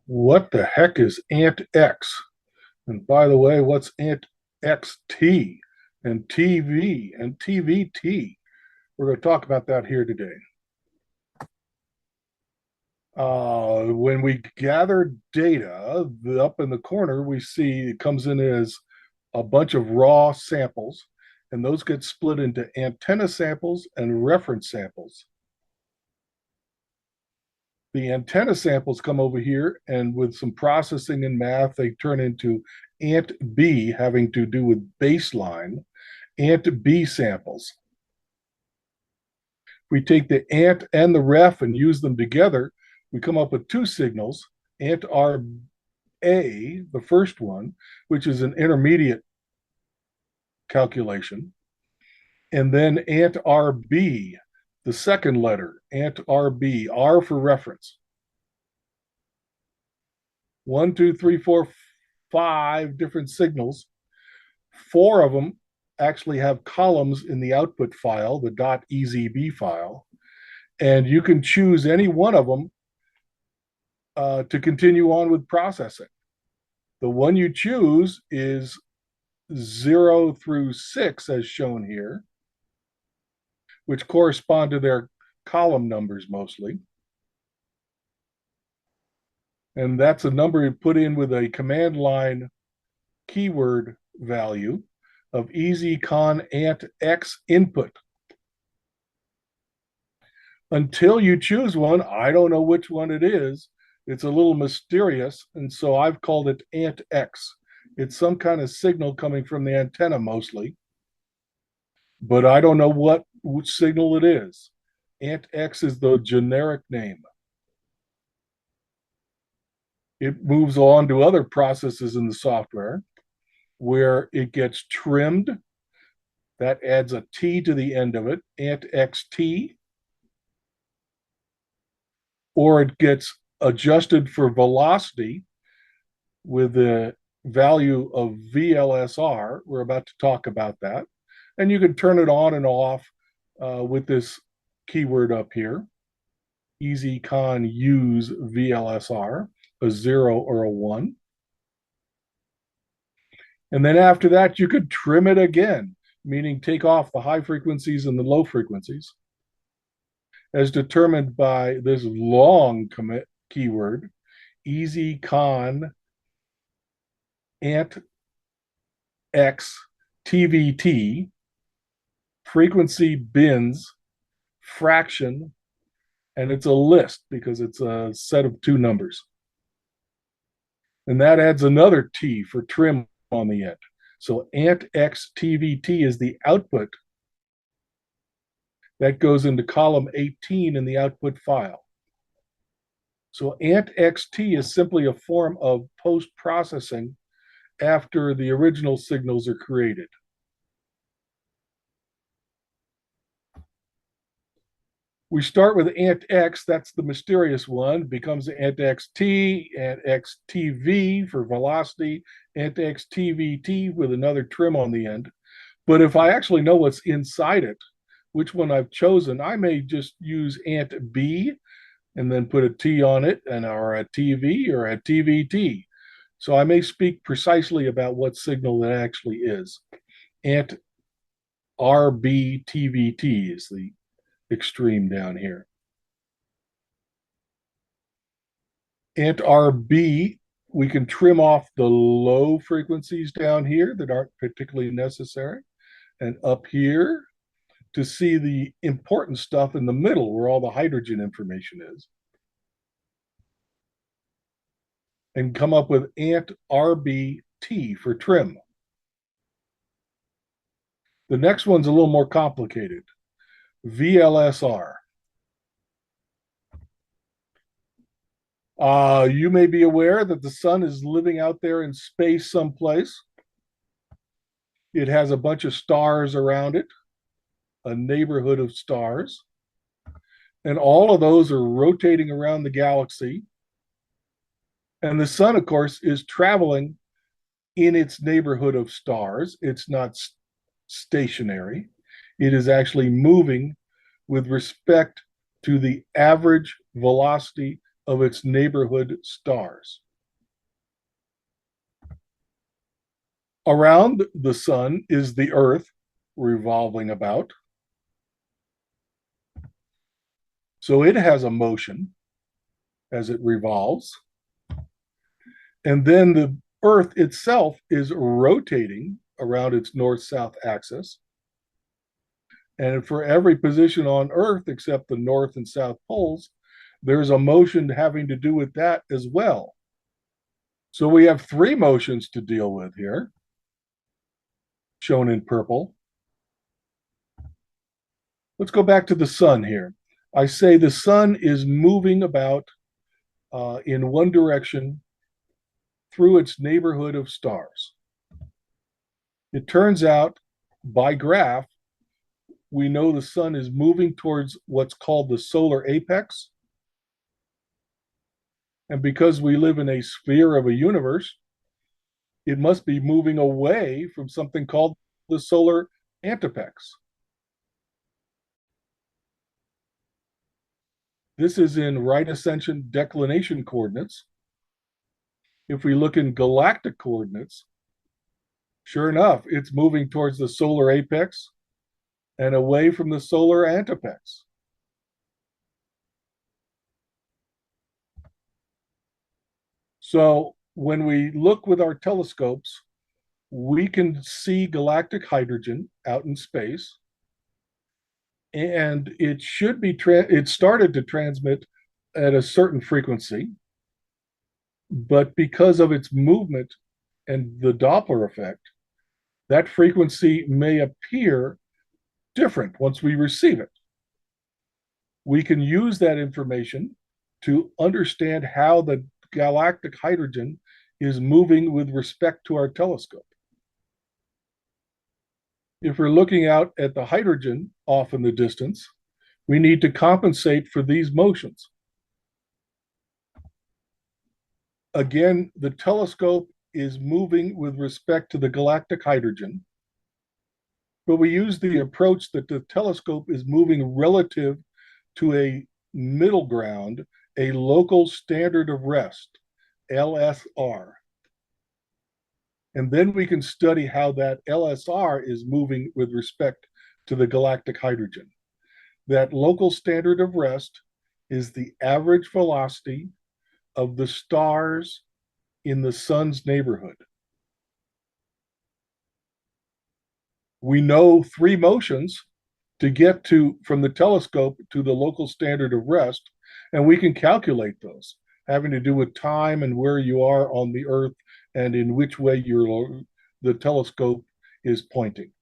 What the heck is AntX? And by the way, what's AntXT and TV and TVT? We're going to talk about that here today. When we gather data, up in the corner, we see it comes in as a bunch of raw samples, and those get split into antenna samples and reference samples. The antenna samples come over here, and with some processing and math, they turn into AntB, having to do with baseline, AntB samples. We take the ant and the ref and use them together, we come up with two signals, AntRA, the first one, which is an intermediate calculation, and then AntRB, the second letter, AntRB, R for reference. 1, 2, 3, 4, 5 different signals. 4 of them actually have columns in the output file, the .ezB file, and you can choose any one of them to continue on with processing. The one you choose is 0 through 6, as shown here, which correspond to their column numbers mostly. And that's a number you put in with a command line keyword value of ezCon AntX input. Until you choose one, I don't know which one it is. It's a little mysterious, and so I've called it AntX. It's some kind of signal coming from the antenna mostly, but I don't know which signal it is. AntX is the generic name. It moves on to other processes in the software where it gets trimmed. That adds a T to the end of it, AntXT. Or it gets adjusted for velocity with the value of VLSR. We're about to talk about that. And you can turn it on and off with this keyword up here, ezCon use VLSR, a 0 or a 1. And then after that, you could trim it again, meaning take off the high frequencies and the low frequencies, as determined by this long commit keyword, ezCon AntXTVT, frequency bins, fraction, and it's a list because it's a set of 2 numbers. And that adds another T for trim on the end. So AntXTVT is the output that goes into column 18 in the output file. So AntXT is simply a form of post-processing after the original signals are created. We start with AntX, that's the mysterious one, becomes AntXT, AntXTV for velocity, AntXTVT with another trim on the end. But if I actually know what's inside it, which one I've chosen, I may just use AntB and then put a T on it, or a TV or a TVT. So I may speak precisely about what signal it actually is. AntRB TVT is the extreme down here. AntRB, we can trim off the low frequencies down here that aren't particularly necessary, and up here to see the important stuff in the middle where all the hydrogen information is, and come up with AntRBT for trim. The next one's a little more complicated. VLSR. You may be aware that the sun is living out there in space someplace. It has a bunch of stars around it, a neighborhood of stars. And all of those are rotating around the galaxy. And the sun, of course, is traveling in its neighborhood of stars. It's not stationary. It is actually moving with respect to the average velocity of its neighborhood stars. Around the sun is the Earth revolving about. So it has a motion as it revolves. And then the Earth itself is rotating around its north-south axis. And for every position on Earth except the north and south poles, there's a motion having to do with that as well. So we have three motions to deal with here, shown in purple. Let's go back to the sun here. I say the sun is moving about in one direction through its neighborhood of stars. It turns out, by graph, we know the sun is moving towards what's called the solar apex. And because we live in a sphere of a universe, it must be moving away from something called the solar antipex. This is in right ascension declination coordinates. If we look in galactic coordinates, sure enough, it's moving towards the solar apex and away from the solar antipex. So when we look with our telescopes, we can see galactic hydrogen out in space, and it should be it started to transmit at a certain frequency, but because of its movement and the Doppler effect, that frequency may appear different once we receive it. We can use that information to understand how the galactic hydrogen is moving with respect to our telescope. If we're looking out at the hydrogen off in the distance, we need to compensate for these motions. Again, the telescope is moving with respect to the galactic hydrogen, but we use the approach that the telescope is moving relative to a middle ground, a local standard of rest, LSR. And then we can study how that LSR is moving with respect to the galactic hydrogen. That local standard of rest is the average velocity of the stars in the sun's neighborhood. We know three motions to get to from the telescope to the local standard of rest, and we can calculate those, having to do with time and where you are on the Earth and in which way the telescope is pointing.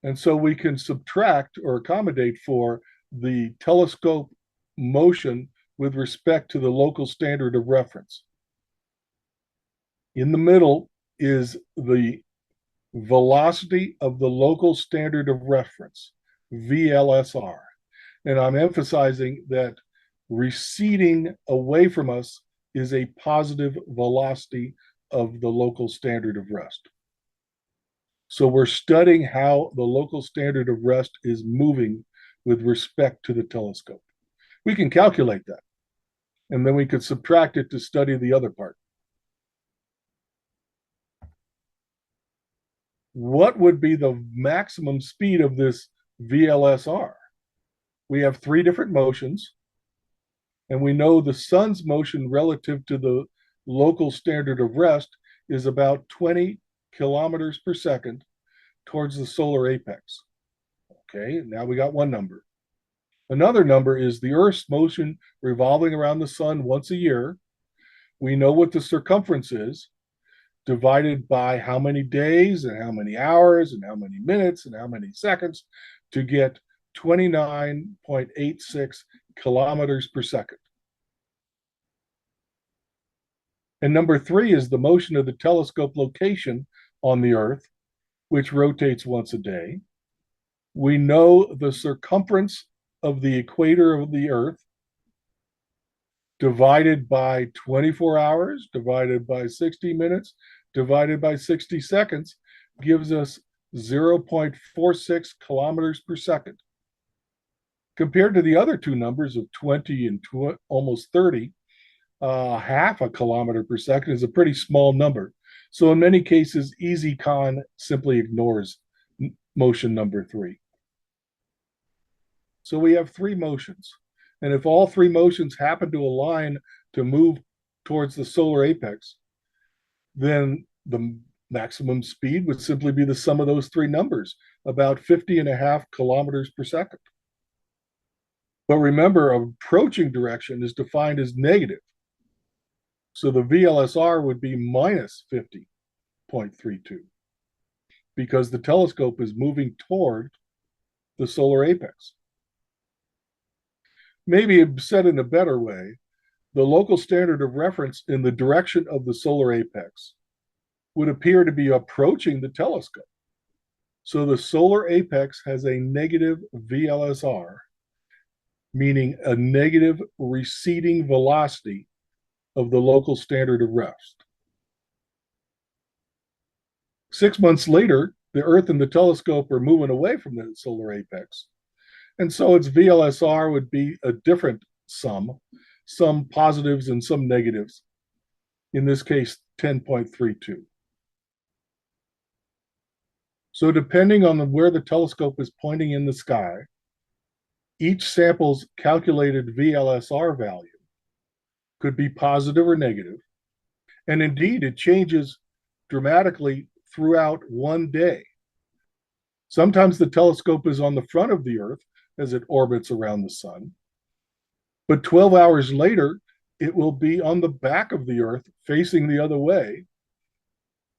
And so we can subtract or accommodate for the telescope motion with respect to the local standard of reference. In the middle is the velocity of the local standard of reference, VLSR. And I'm emphasizing that receding away from us is a positive velocity of the local standard of rest. So we're studying how the local standard of rest is moving with respect to the telescope. We can calculate that, and then we could subtract it to study the other part. What would be the maximum speed of this VLSR? We have three different motions, and we know the sun's motion relative to the local standard of rest is about 20 kilometers per second towards the solar apex. Okay, now we got one number. Another number is the Earth's motion revolving around the sun once a year. We know what the circumference is, divided by how many days and how many hours and how many minutes and how many seconds to get 29.86 kilometers per second. And number three is the motion of the telescope location on the Earth, which rotates once a day. We know the circumference of the equator of the Earth divided by 24 hours, divided by 60 minutes, divided by 60 seconds gives us 0.46 kilometers per second. Compared to the other two numbers of 20 and almost 30, half a kilometer per second is a pretty small number. So in many cases, ezCon simply ignores motion number 3. So we have 3 motions. And if all 3 motions happen to align to move towards the solar apex, then the maximum speed would simply be the sum of those 3 numbers, about 50.5 kilometers per second. But remember, approaching direction is defined as negative. So the VLSR would be minus 50.32 because the telescope is moving toward the solar apex. Maybe said in a better way, the local standard of reference in the direction of the solar apex would appear to be approaching the telescope. So the solar apex has a negative VLSR, meaning a negative receding velocity of the local standard of rest. 6 months later, the Earth and the telescope are moving away from the solar apex. And so its VLSR would be a different sum, some positives and some negatives. In this case, 10.32. So depending on where the telescope is pointing in the sky, each sample's calculated VLSR value could be positive or negative. And indeed, it changes dramatically throughout one day. Sometimes the telescope is on the front of the Earth as it orbits around the sun. But 12 hours later, it will be on the back of the Earth facing the other way.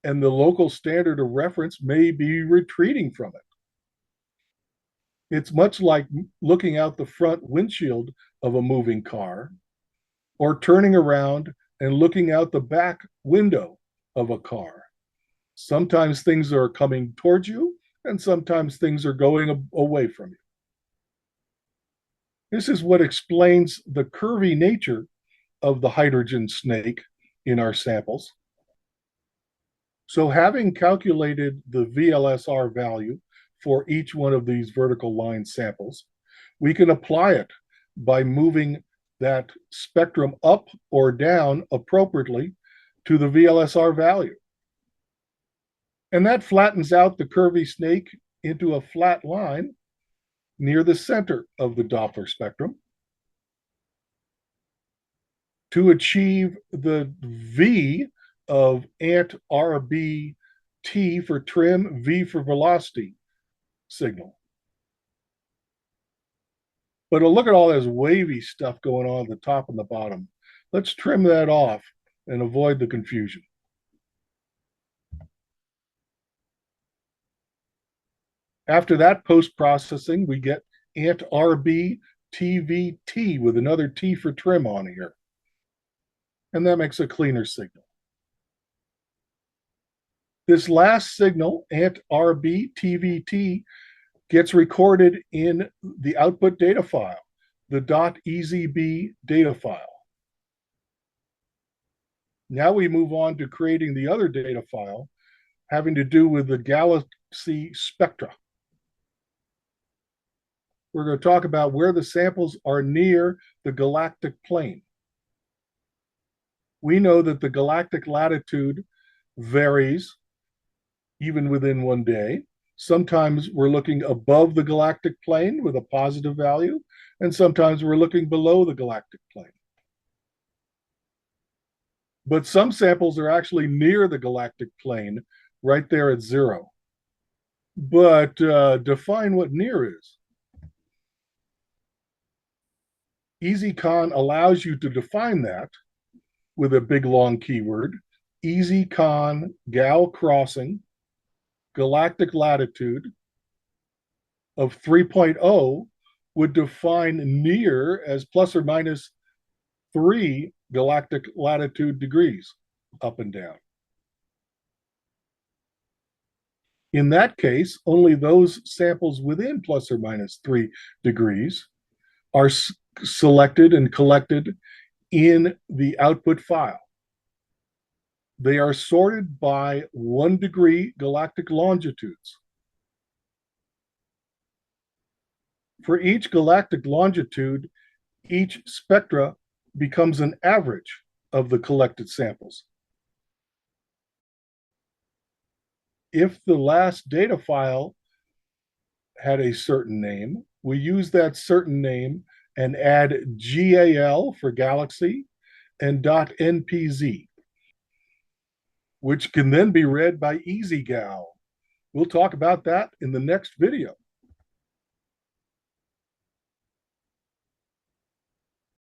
And the local standard of reference may be retreating from it. It's much like looking out the front windshield of a moving car or turning around and looking out the back window of a car. Sometimes things are coming towards you, and sometimes things are going away from you. This is what explains the curvy nature of the hydrogen snake in our samples. So having calculated the VLSR value for each one of these vertical line samples, we can apply it by moving that spectrum up or down appropriately to the VLSR value. And that flattens out the curvy snake into a flat line near the center of the Doppler spectrum. To achieve the V of AntRB T for trim, V for velocity signal. But look at all this wavy stuff going on at the top and the bottom. Let's trim that off and avoid the confusion. After that post-processing, we get AntRB TVT with another T for trim on here. And that makes a cleaner signal. This last signal, AntRB TVT, gets recorded in the output data file, the .ezB data file. Now we move on to creating the other data file having to do with the galaxy spectra. We're going to talk about where the samples are near the galactic plane. We know that the galactic latitude varies even within one day. Sometimes we're looking above the galactic plane with a positive value, and sometimes we're looking below the galactic plane. But some samples are actually near the galactic plane, right there at 0. But define what near is. ezCon allows you to define that with a big long keyword. ezCon gal crossing galactic latitude of 3.0 would define near as plus or minus 3 galactic latitude degrees up and down. In that case, only those samples within plus or minus 3 degrees are selected and collected in the output file. They are sorted by 1 degree galactic longitudes. For each galactic longitude, each spectra becomes an average of the collected samples. If the last data file had a certain name, we use that certain name and add GAL for galaxy and .NPZ, which can then be read by ezGal. We'll talk about that in the next video.